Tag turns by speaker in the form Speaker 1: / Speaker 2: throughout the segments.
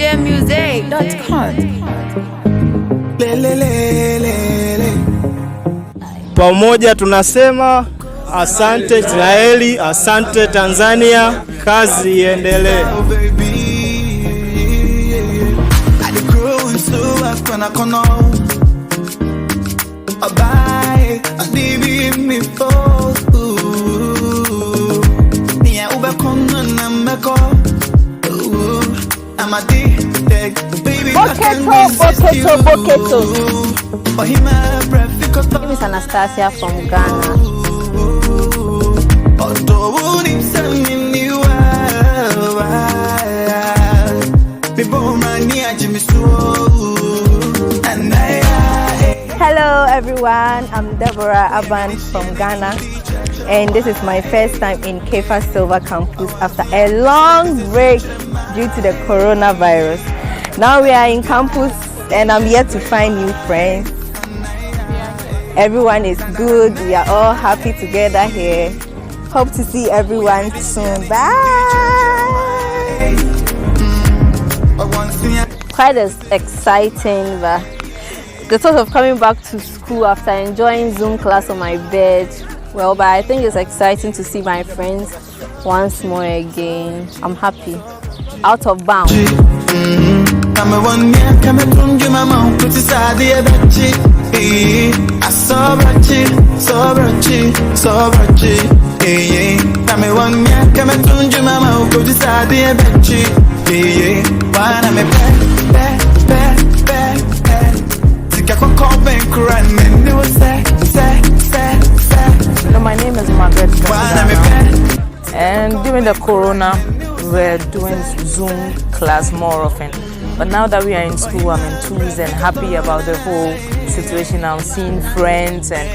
Speaker 1: djmusic.com.
Speaker 2: Pamoja tunasema asante Israeli, asante Tanzania, kazi iendelee.
Speaker 3: Boketo. This is Anastasia from Ghana. Hello everyone, I'm Deborah Aban from Ghana, and this is my first time in Kefa Silver Campus after a long break due to the coronavirus. Now we are in campus and I'm here to find new friends. Everyone is good, we are all happy together here. Hope to see everyone soon. Bye! Quite exciting, but the thought of coming back to school after enjoying Zoom class on my bed, well, but I think it's exciting to see my friends once more again. I'm happy. Out of bounds.
Speaker 4: My name is Margaret, and during the corona we're doing Zoom class more often, but now that we are in school, I'm enthused and happy about the whole situation. I'm seeing friends and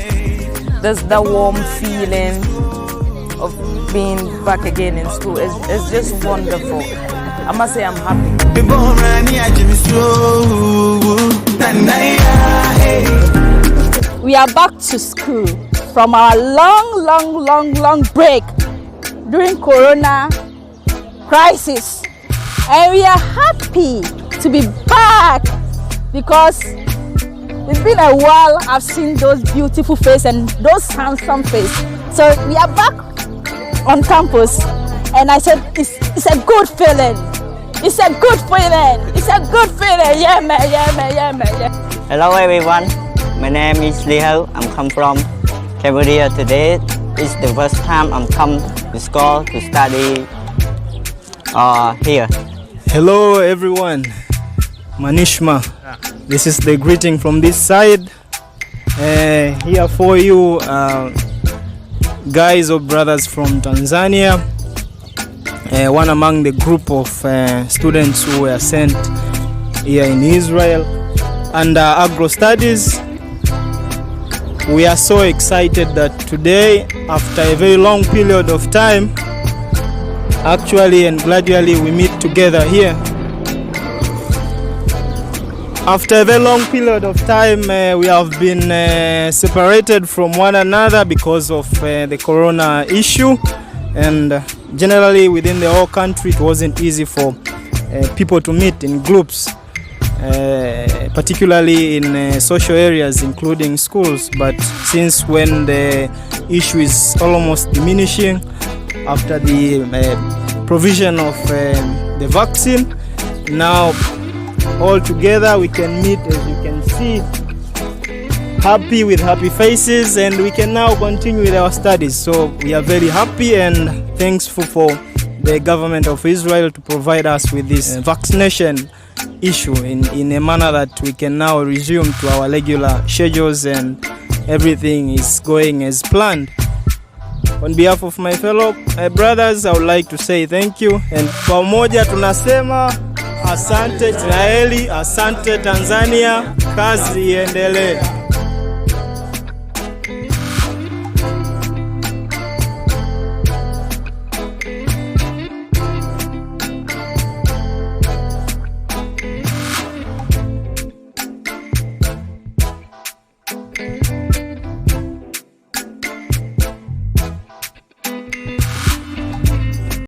Speaker 4: there's that warm feeling of being back again in school. It's just wonderful. I must say I'm happy.
Speaker 3: We are back to school from our long break during Corona crisis, and we are happy to be back because it's been a while. I've seen those beautiful faces and those handsome faces. So we are back on campus, and I said it's a good feeling. It's a good feeling. It's a good feeling. Yeah man.
Speaker 5: Hello everyone. My name is Leo. I'm come from Cambodia today. It's the first time I'm come to school to study here.
Speaker 2: Hello everyone. Manishma. This is the greeting from this side. Here for you guys or brothers from Tanzania. One among the group of students who were sent here in Israel under Agrostudies. We are so excited that today, after a very long period of time, actually and gradually we meet together here. After a very long period of time, we have been separated from one another because of the corona issue, and generally within the whole country it wasn't easy for people to meet in groups. Particularly in social areas including schools, but since when the issue is almost diminishing after the provision of the vaccine, now all together we can meet, as you can see, happy with happy faces, and we can now continue with our studies. So we are very happy and thankful for the government of Israel to provide us with this vaccination issue in a manner that we can now resume to our regular schedules and everything is going as planned. On behalf of my fellow brothers, I would like to say thank you, and pamoja tunasema asante Israeli, asante Tanzania, kazi iendelee.